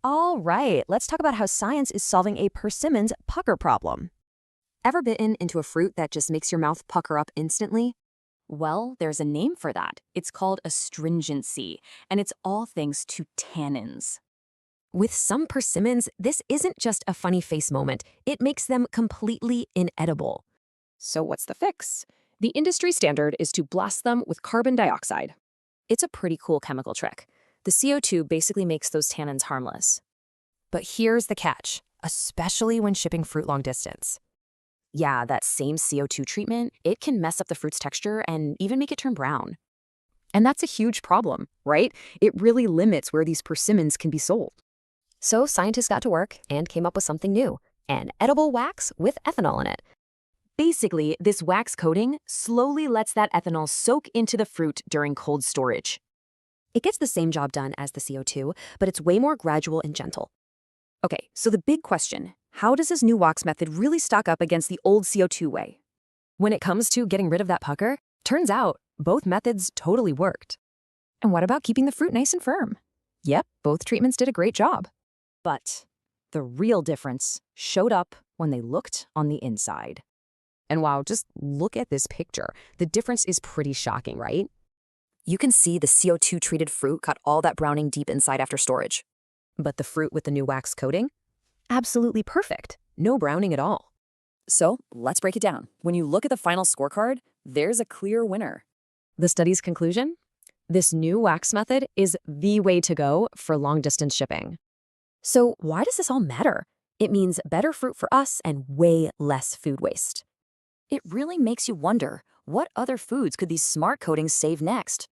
All right, let's talk about how science is solving a persimmon's pucker problem. Ever bitten into a fruit that just makes your mouth pucker up instantly? Well, there's a name for that. It's called astringency, and it's all thanks to tannins. With some persimmons, this isn't just a funny face moment, it makes them completely inedible. So what's the fix? The industry standard is to blast them with carbon dioxide. It's a pretty cool chemical trick. The CO2 basically makes those tannins harmless. But here's the catch, especially when shipping fruit long distance. Yeah, that same CO2 treatment, it can mess up the fruit's texture and even make it turn brown. And that's a huge problem, right? It really limits where these persimmons can be sold. So scientists got to work and came up with something new, an edible wax with ethanol in it. Basically, this wax coating slowly lets that ethanol soak into the fruit during cold storage. It gets the same job done as the CO2, but it's way more gradual and gentle. Okay, so the big question, how does this new wax method really stack up against the old CO2 way? When it comes to getting rid of that pucker, turns out both methods totally worked. And what about keeping the fruit nice and firm? Yep, both treatments did a great job. But the real difference showed up when they looked on the inside. And wow, just look at this picture. The difference is pretty shocking, right? You can see the CO2-treated fruit got all that browning deep inside after storage. But the fruit with the new wax coating? Absolutely perfect. No browning at all. So let's break it down. When you look at the final scorecard, there's a clear winner. The study's conclusion? This new wax method is the way to go for long-distance shipping. So why does this all matter? It means better fruit for us and way less food waste. It really makes you wonder, what other foods could these smart coatings save next?